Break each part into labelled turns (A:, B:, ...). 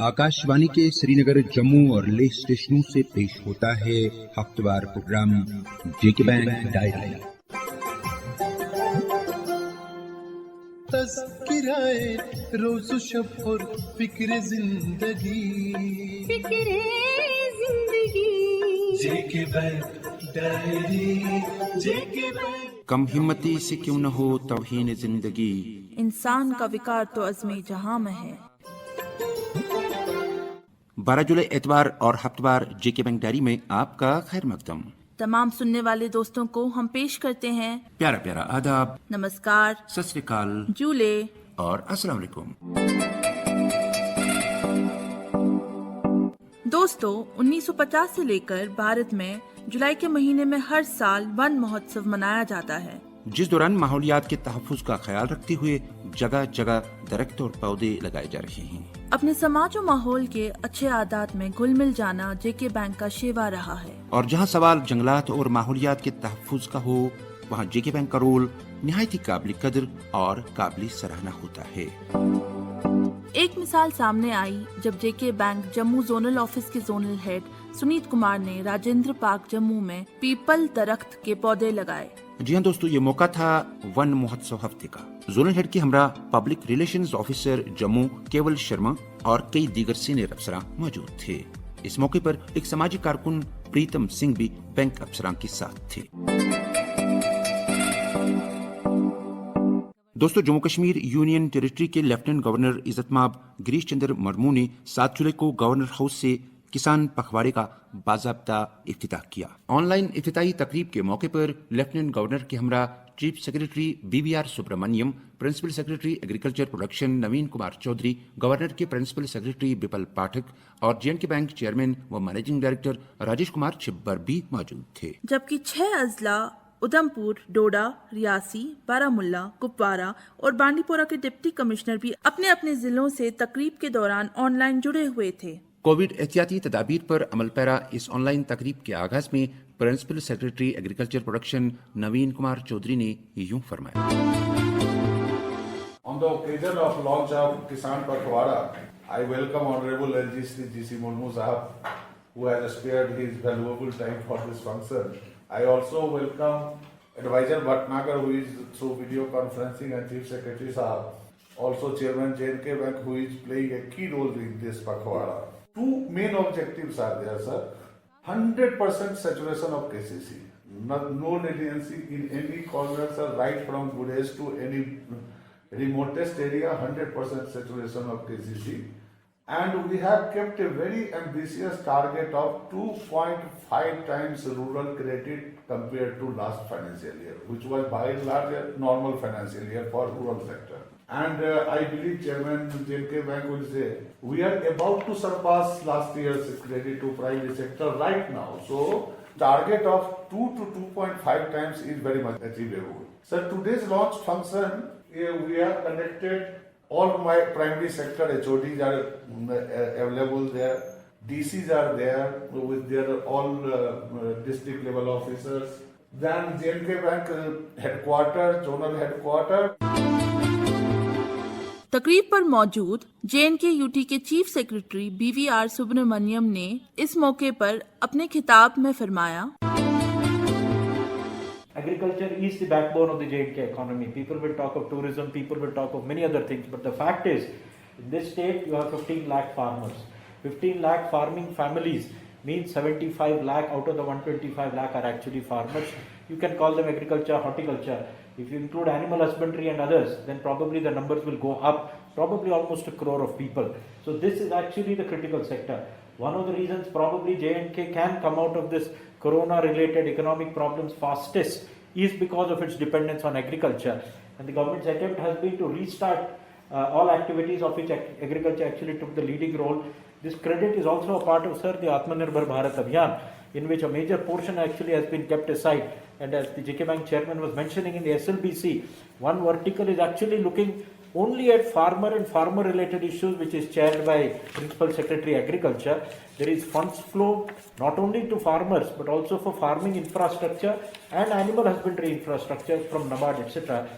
A: आकाशवाणी के श्रीनगर, जम्मू और लेह स्टेशनों से पेश होता है हफ्तेवार प्रोग्राम जेके बैंक डायरी।
B: तज़किराए रोज़ शब और फिक्र जिंदगी जेके बैंक डायरी, जेके बैंक।
C: कम हिम्मती से क्यों न हो तौहीन जिंदगी,
D: इंसान का विकार तो अज़्मे जहां में है।
C: 12 जुलाई एतवार और हफ्तेवार जेके बैंक डायरी में आपका खैर मकदम।
D: तमाम सुनने वाले दोस्तों को हम पेश करते हैं
C: प्यारा प्यारा आदाब,
D: नमस्कार,
C: सत श्री अकाल,
D: जूले
C: और अस्सलाम वालेकुम।
D: दोस्तों, 1950 से लेकर भारत में जुलाई के महीने में हर साल वन महोत्सव मनाया जाता है,
C: जिस दौरान माहौलियात के तहफ्फुज़ का ख्याल रखते हुए जगह जगह दरख्त और पौधे लगाए जा रहे हैं।
D: अपने समाज और माहौल के अच्छे आदात में घुल मिल जाना जेके बैंक का शेवा रहा है।
C: और जहाँ सवाल जंगलात और माहौलियात के तहफ्फुज़ का हो, वहाँ जेके बैंक का रोल निहायती काबिल कदर और काबिल सराहना होता है।
D: एक मिसाल सामने आई जब जेके बैंक जम्मू जोनल ऑफिस के जोनल हेड सुनीत कुमार ने राजेंद्र पार्क जम्मू में पीपल दरख्त के पौधे लगाए।
C: जी हाँ दोस्तों, ये मौका था वन महोत्सव हफ्ते का। जोनल हेड के हमरा पब्लिक रिलेशंस ऑफिसर जम्मू केवल शर्मा और कई दीगर सीनियर अफसरान मौजूद थे। इस मौके पर एक समाजी कारकुन प्रीतम सिंह भी बैंक अफसरान के साथ थे। दोस्तों, जम्मू कश्मीर यूनियन टेरिटरी के लेफ्टिनेंट गवर्नर इज्जतमाब गिरीश चंद्र मुर्मू ने 7 जुलाई को गवर्नर हाउस से किसान पखवाड़े का बाज़ाब्ता इफ्तिताह किया। ऑनलाइन इफ्तिताही तकरीब के मौके पर लेफ्टिनेंट गवर्नर के हमरा chief secretary BVR Subramanyam, principal secretary agriculture production Naveen Kumar Chaudhary, governor के प्रिंसिपल सेक्रेटरी बिपल पाठक और JNK बैंक चेयरमैन व मैनेजिंग डायरेक्टर राजेश कुमार छिब्बर भी मौजूद थे।
D: जबकि 6 अजला उधमपुर, डोडा, रियासी, बारामुल्ला, कुपवारा और बांडीपोरा के डिप्टी कमिश्नर भी अपने अपने जिलों से तकरीब के दौरान ऑनलाइन जुड़े हुए थे।
C: कोविड एहतियाती तदाबीर पर अमल पैरा इस ऑनलाइन तकरीब के आगाज में principal secretary agriculture production Naveen Kumar Chaudhary ने यूं फरमाया।
E: On the occasion of launch of Kisan Pakhwara, I welcome Honorable LG Shri GC Murmu Sahab, who has spared his valuable time for this function. I also welcome Advisor Bhatnagar, who is through video conferencing, and Chief Secretary Sahab, also Chairman JNK Bank, who is playing a key role in this Pakhwara. Two main objectives are there, sir. 100% saturation of KCC. No leniency in any corner, sir, right from Gurez to any remotest area, 100% saturation of KCC. And we have kept a very ambitious target of 2.5 times rural credit compared to last financial year, which was by and large a normal financial year for rural sector. And I believe Chairman JNK Bank will say, we are about to surpass last year's credit to primary sector right now. So target of 2 to 2.5 times is very much achievable. So today's launch function, we have connected all my primary sector HODs are available there. DCs are there with their all district level officers. Then JNK Bank headquarters, zonal headquarters.
D: तकरीब पर मौजूद JNK UT के chief secretary BVR Subramaniam ने इस मौके पर अपने खिताब में फरमाया,
F: Agriculture is the backbone of the JNK economy. People will talk of tourism, people will talk of many other things, but the fact is, in this state you have 15 lakh farmers. 15 lakh farming families means 75 lakh out of the 125 lakh are actually farmers. You can call them agriculture, horticulture. If you include animal husbandry and others, then probably the numbers will go up, probably almost a crore of people. So this is actually the critical sector. One of the reasons probably JNK can come out of this corona-related economic problems fastest is because of its dependence on agriculture. And the government's attempt has been to restart all activities of which agriculture actually took the leading role. This credit is also a part of, sir, the Atmanirbhar Bharat Abhiyan, in which a major portion actually has been kept aside. And as the JK Bank chairman was mentioning in the SLBC, one vertical is actually looking only at farmer and farmer related issues, which is chaired by Principal Secretary Agriculture. There is funds flow not only to farmers but also for farming infrastructure and animal husbandry infrastructure from NABARD, etc.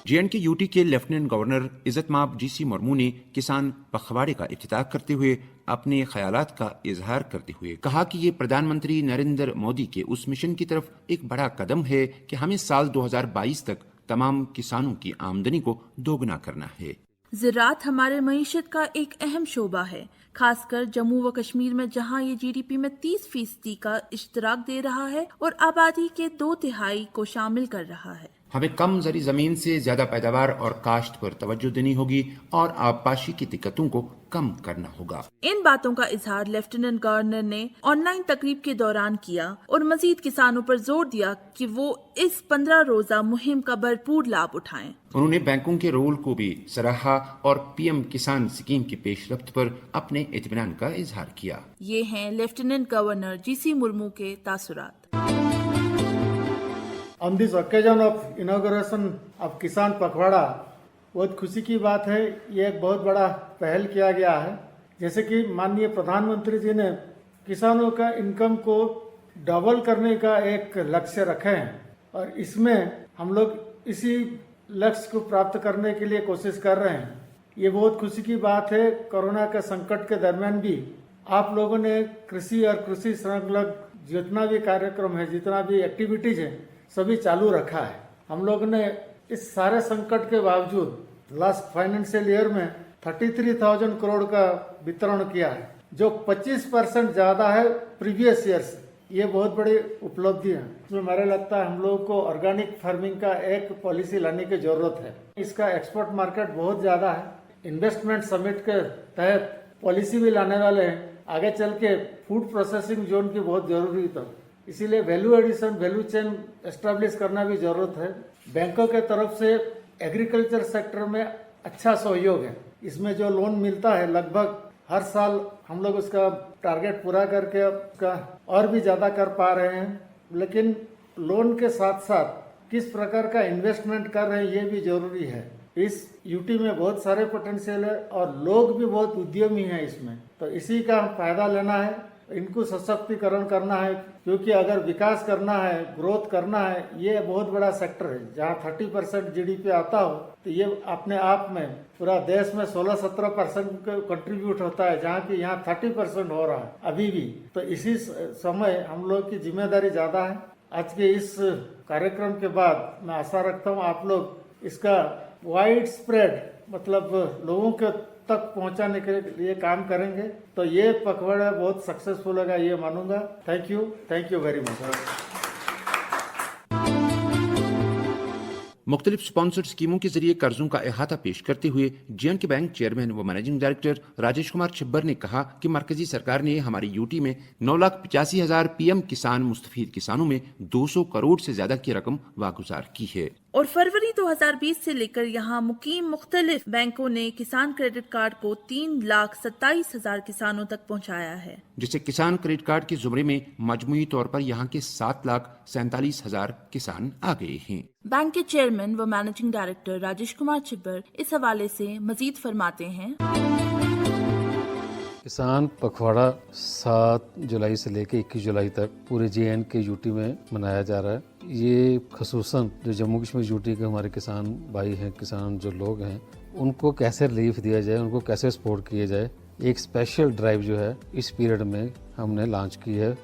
C: JNK UT के lieutenant governor इज्जत माब GC Murmu ने किसान पखवाड़े का इफ्तिताह करते हुए अपने ख्यालात का इजहार करते हुए कहा कि ये प्रधानमंत्री नरेंद्र मोदी के उस मिशन की तरफ एक बड़ा कदम है कि हमें साल 2022 तक तमाम किसानों की आमदनी को दोगुना करना है।
D: ज़राअत हमारे मईशत का एक अहम शोबा है, खासकर जम्मू व कश्मीर में जहां ये GDP में 30% का इश्तराक दे रहा है और आबादी के 2/3 को शामिल कर रहा है।
C: हमें कम जरी जमीन से ज्यादा पैदावार और काश्त पर तवज्जो देनी होगी और आबपाशी की दिक्कतों को कम करना होगा।
D: इन बातों का इजहार लेफ्टिनेंट गवर्नर ने ऑनलाइन तकरीब के दौरान किया और मजीद किसानों पर जोर दिया कि वो इस 15 रोजा मुहिम का भरपूर लाभ उठाएं।
C: उन्होंने बैंकों के रोल को भी सराहा और PM किसान स्कीम की पेशरफ्त पर अपने इत्मीनान का इजहार किया।
D: ये हैं लेफ्टिनेंट गवर्नर GC मुर्मू के तासुरात।
G: On this occasion of inauguration of किसान पखवाड़ा, बहुत खुशी की बात है। ये एक बहुत बड़ा पहल किया गया है। जैसे कि माननीय प्रधानमंत्री जी ने किसानों का इनकम को डबल करने का एक लक्ष्य रखे हैं और इसमें हम लोग इसी लक्ष्य को प्राप्त करने के लिए कोशिश कर रहे हैं। ये बहुत खुशी की बात है। कोरोना के संकट के दरमियान भी आप लोगों ने कृषि और कृषि संलग्न जितना भी कार्यक्रम है, जितना भी एक्टिविटीज है, सभी चालू रखा है। हम लोग ने इस सारे संकट के बावजूद लास्ट फाइनेंशियल ईयर में 33,000 करोड़ का वितरण किया है, जो 25% ज्यादा है प्रीवियस ईयर से। ये बहुत बड़ी उपलब्धि है। इसमें मेरे लगता है हम लोगों को ऑर्गेनिक फार्मिंग का एक पॉलिसी लाने की जरूरत है। इसका एक्सपोर्ट मार्केट बहुत ज्यादा है। इन्वेस्टमेंट समिट के तहत पॉलिसी भी लाने वाले हैं। आगे चल के फूड प्रोसेसिंग जोन की बहुत जरूरी था, इसीलिए value addition, value chain establish करना भी जरूरत है। बैंकों के तरफ से एग्रीकल्चर सेक्टर में अच्छा सहयोग है। इसमें जो लोन मिलता है लगभग हर साल हम लोग उसका टारगेट पूरा करके उसका और भी ज्यादा कर पा रहे हैं। लेकिन लोन के साथ साथ किस प्रकार का इन्वेस्टमेंट कर रहे हैं ये भी जरूरी है। इस यूटी में बहुत सारे पोटेंशियल है और लोग भी बहुत उद्यमी हैं इसमें, तो इसी का फायदा लेना है, इनको सशक्तिकरण करना है। क्योंकि अगर विकास करना है, ग्रोथ करना है, ये बहुत बड़ा सेक्टर है। जहाँ 30% GDP आता हो तो ये अपने आप में पूरा देश में 16-17% कंट्रीब्यूट होता है, जहाँ की यहाँ 30% हो रहा है अभी भी। तो इसी समय हम लोग की जिम्मेदारी ज्यादा है। आज के इस कार्यक्रम के बाद मैं आशा रखता हूँ आप लोग इसका वाइड स्प्रेड मतलब लोगों के तक पहुंचाने के लिए काम करेंगे, तो ये पखवाड़ा बहुत सक्सेसफुल होगा ये मानूंगा। Thank you very much.
C: मुख्तलिफ स्पॉन्सर्ड स्कीमों के जरिए कर्जों का अहाता पेश करते हुए JNK बैंक चेयरमैन व मैनेजिंग डायरेक्टर राजेश कुमार छिब्बर ने कहा कि मरकजी सरकार ने हमारी यूटी में 9,85,000 PM किसान मुस्तफीद किसानों में 200 करोड़ से ज्यादा की रकम वागुजार की है।
D: और फरवरी 2020 से लेकर यहाँ मुकीम मुख्तलिफ बैंकों ने किसान क्रेडिट कार्ड को 3,27,000 किसानों तक पहुँचाया है,
C: जिससे किसान क्रेडिट कार्ड के जुमरे में मजमूई तौर पर यहाँ के 7,47,000 किसान आ गए हैं।
D: बैंक के चेयरमैन व मैनेजिंग डायरेक्टर राजेश कुमार छिब्बर इस हवाले से मजीद फरमाते हैं।
H: किसान पखवाड़ा 7 जुलाई से लेकर 21 जुलाई तक पूरे JNK यूटी में मनाया जा रहा है। ये खसूसन जो जम्मू कश्मीर यूटी के हमारे किसान भाई हैं, किसान जो लोग हैं, उनको कैसे रिलीफ दिया जाए, उनको कैसे सपोर्ट किया जाए, एक स्पेशल ड्राइव जो है इस पीरियड में हमने लॉन्च की है।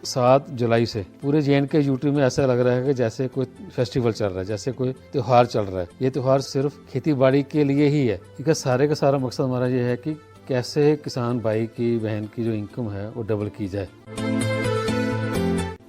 H: 7 जुलाई से पूरे JNK यूटी में ऐसा लग रहा है कि जैसे कोई फेस्टिवल चल रहा है, जैसे कोई त्योहार चल रहा है। ये त्योहार सिर्फ खेती बाड़ी के लिए ही है, क्योंकि सारे का सारा मकसद हमारा ये है कि कैसे किसान भाई की बहन की जो इनकम है वो डबल की जाए।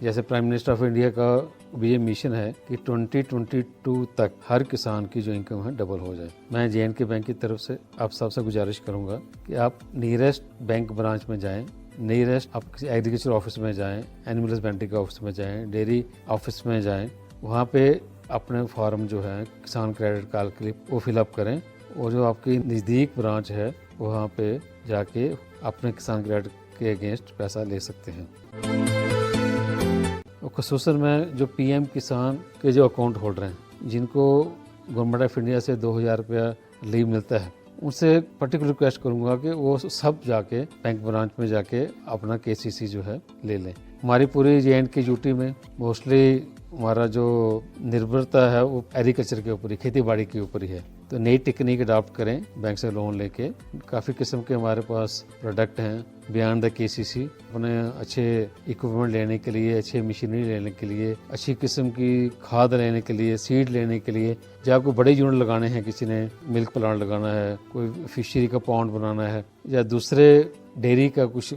H: जैसे प्राइम मिनिस्टर ऑफ इंडिया का भी ये मिशन है कि 2022 तक हर किसान की जो इनकम है डबल हो जाए। मैं JNK बैंक की तरफ से आप सबसे गुजारिश करूंगा कि आप नियरेस्ट बैंक ब्रांच में जाएं, नियरेस्ट आप किसी एग्रीकल्चर ऑफिस में जाएं, एनिमल हस्बेंड्री के ऑफिस में जाएं, डेयरी ऑफिस में जाएं, वहाँ पे अपने फॉर्म जो है किसान क्रेडिट कार्ड के लिए वो फिलअप करें और जो आपकी नज़दीक ब्रांच है वहाँ पे जाके अपने किसान क्रेडिट के अगेंस्ट पैसा ले सकते हैं। और खसूसन में जो PM किसान के जो अकाउंट होल्डर हैं, जिनको गवर्नमेंट ऑफ इंडिया से 2,000 रुपया लीव मिलता है, उनसे पर्टिकुलर रिक्वेस्ट करूंगा कि वो सब जाके बैंक ब्रांच में जाके अपना KCC जो है ले लें। हमारी पूरी JNK यूटी में मोस्टली हमारा जो निर्भरता है वो एग्रीकल्चर के ऊपर ही, खेती बाड़ी के ऊपर ही है। तो नई टेक्निक अडॉप्ट करें बैंक से लोन लेके। काफ़ी किस्म के हमारे पास प्रोडक्ट हैं बियॉन्ड द केसीसी। अपने अच्छे इक्विपमेंट लेने के लिए, अच्छे मशीनरी लेने के लिए, अच्छी किस्म की खाद लेने के लिए, सीड लेने के लिए, जब आपको बड़े यूनिट लगाने हैं, किसी ने मिल्क प्लांट लगाना है, कोई फिशरी का पॉन्ड बनाना है, या दूसरे डेयरी का कुछ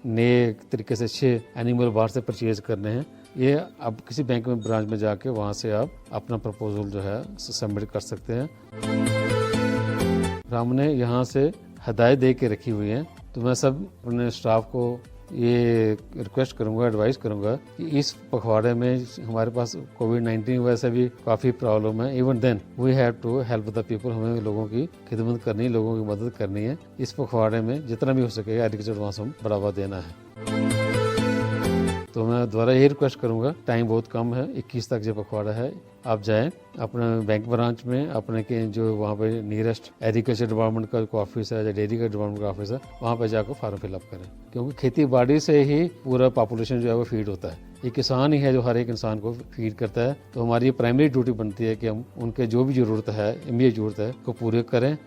H: नए तरीके से अच्छे एनिमल बाहर से परचेज करने हैं, ये आप किसी बैंक में ब्रांच में जाके वहाँ से आप अपना प्रपोजल जो है सबमिट कर सकते हैं। हमने यहाँ से हदायत दे के रखी हुई है, तो मैं सब अपने स्टाफ को ये रिक्वेस्ट करूंगा, एडवाइस करूंगा कि इस पखवाड़े में हमारे पास कोविड-19 वैसे भी काफ़ी प्रॉब्लम है। Even then we have to help the people. हमें लोगों की खिदमत करनी, लोगों की मदद करनी है। इस पखवाड़े में जितना भी हो सकेगा एग्रीकल्चर वहाँ से बढ़ावा देना है। तो मैं दोबारा यही रिक्वेस्ट करूंगा, टाइम बहुत कम है, 21 तक जो पखवाड़ा है, आप जाएं अपने बैंक ब्रांच में, अपने के जो वहाँ पे नियरेस्ट एग्रीकल्चर डिपार्टमेंट का ऑफिस है या डेयरी का डिपार्टमेंट का ऑफिस है, वहाँ पे जाकर फॉर्म फिलअप करें। क्योंकि खेती बाड़ी से ही पूरा पॉपुलेशन जो है वो फीड होता है। ये किसान ही है जो हर एक इंसान को फीड करता है। तो हमारी प्राइमरी ड्यूटी बनती है कि हम उनके जो भी ज़रूरत है, इमीडिएट ज़रूरत है, को पूरे करें।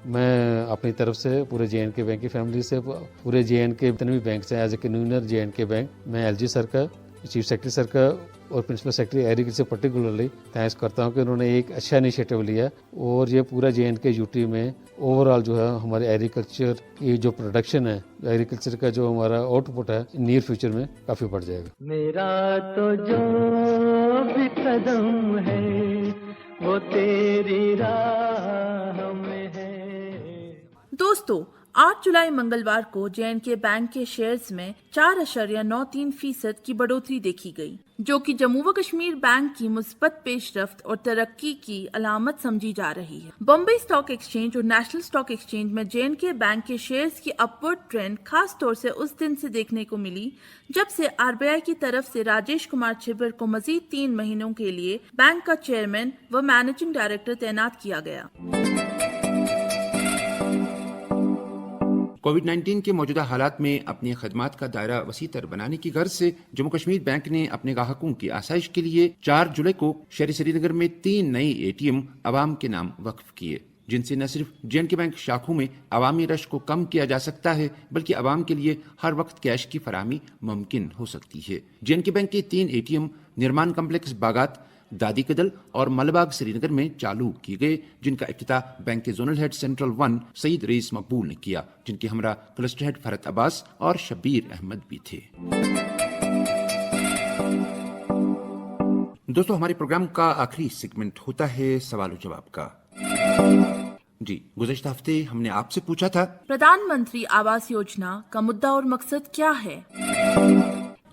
H: मैं अपनी तरफ से पूरे JNK बैंक की फैमिली से, पूरे JNK जितने भी बैंक हैं, as a convener JNK bank, मैं LG सर का, चीफ सेक्रेटरी सर का और principal secretary agriculture particularly thanks करता हूँ कि उन्होंने एक अच्छा इनिशिएटिव लिया और ये पूरा JNK यूटी में ओवरऑल जो है हमारे एग्रीकल्चर ये जो प्रोडक्शन है, एग्रीकल्चर का जो हमारा आउटपुट है, नियर फ्यूचर में काफ़ी बढ़ जाएगा।
B: मेरा तो जो भी कदम है वो तेरी राह में है।
D: दोस्तों, 8 जुलाई मंगलवार को JNK बैंक के शेयर्स में 4.93% की बढ़ोतरी देखी गई, जो कि जम्मू व कश्मीर बैंक की मुस्बत पेशरफ्त और तरक्की की अलामत समझी जा रही है। बॉम्बे स्टॉक एक्सचेंज और नेशनल स्टॉक एक्सचेंज में JNK बैंक के शेयर्स की अपवर्ड ट्रेंड खास तौर से उस दिन से देखने को मिली जब से RBI की तरफ से राजेश कुमार छिब्बर को मजीद 3 महीनों के लिए बैंक का चेयरमैन व मैनेजिंग डायरेक्टर तैनात किया गया।
C: कोविड-19 के मौजूदा हालात में अपनी खदमात का दायरा वसीतर बनाने की गर्ज से जम्मू कश्मीर बैंक ने अपने ग्राहकों की आसाइश के लिए 4 जुलाई को शहर श्रीनगर में 3 नए ATM अवाम के नाम वक्फ किए, जिनसे न सिर्फ JNK बैंक शाखों में अवामी रश को कम किया जा सकता है, बल्कि अवाम के लिए हर वक्त कैश की फराहमी मुमकिन हो सकती है। JNK बैंक के 3 ATM निर्माण कम्प्लेक्स बागात, दादी कदल और मलबाग श्रीनगर में चालू किए गए, जिनका इफ्तिताह बैंक के zonal head central 1 Saeed rice मकबूल ने किया, जिनके हमरा क्लस्टर हेड फरहत अब्बास और शब्बीर अहमद भी थे। दोस्तों, हमारे प्रोग्राम का आखिरी सेगमेंट होता है सवाल और जवाब का। जी, गुज़श्ता हफ्ते हमने आपसे पूछा था,
D: प्रधानमंत्री आवास योजना का मुद्दा और मकसद क्या है?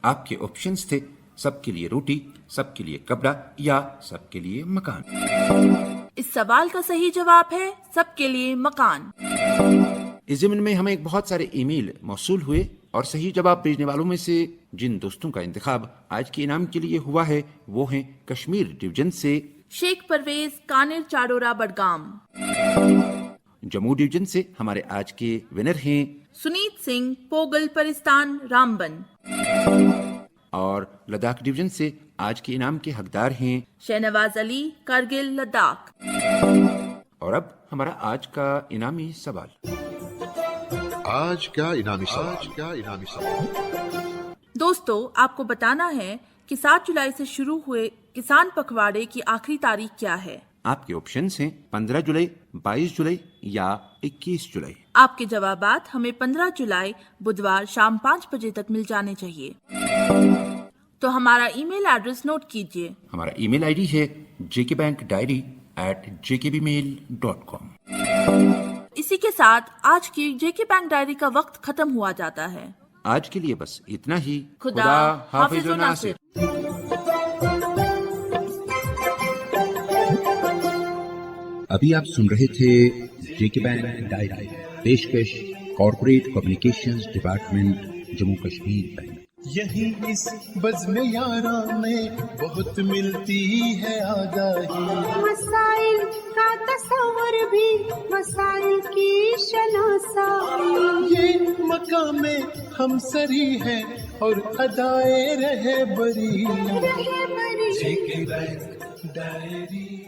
C: आपके ऑप्शंस थे सबके लिए रोटी, सबके लिए कपड़ा या सबके लिए मकान।
D: इस सवाल का सही जवाब है सबके लिए मकान।
C: इस ज़मीन में हमें बहुत सारे ईमेल मौसूल हुए और सही जवाब भेजने वालों में से जिन दोस्तों का इंतखाब आज के इनाम के लिए हुआ है वो हैं कश्मीर डिवीजन से
D: शेख परवेज कानिर चाडोरा बडगाम।
C: जम्मू डिवीजन से हमारे आज के विनर हैं
D: सुनीत सिंह पोगल परिस्तान रामबन।
C: और लद्दाख डिवीजन से आज के इनाम के हकदार हैं
D: शहनवाज अली कारगिल लद्दाख।
C: और अब हमारा आज का इनामी सवाल।
I: आज क्या इनामी सवाल।
D: दोस्तों, आपको बताना है कि 7 जुलाई से शुरू हुए किसान पखवाड़े की आखिरी तारीख क्या है।
C: आपके ऑप्शंस हैं 15 जुलाई, 22 जुलाई या 21 जुलाई।
D: आपके जवाबात हमें 15 जुलाई बुधवार शाम 5 बजे तक मिल जाने चाहिए। तो हमारा ईमेल एड्रेस नोट कीजिए।
C: हमारा ईमेल आईडी है jkbankdiary@jkbmail.com।
D: इसी के साथ आज की JK बैंक डायरी का वक्त खत्म हुआ जाता है।
C: आज के लिए बस इतना ही।
D: खुदा हाफिज़ व नासिर।
A: अभी आप सुन रहे थे JK बैंक डायरी, पेशकश corporate publications department, Jammu Kashmir bank.
B: यही इस बज़्म यारा में बहुत मिलती है आगाही।
J: मसाइल का تصور بھی وسائل کی شناسائی،
B: یہ مقام ہم سری ہے اور ادائے رہے بری،
J: رہے بری۔
B: JK bank diary.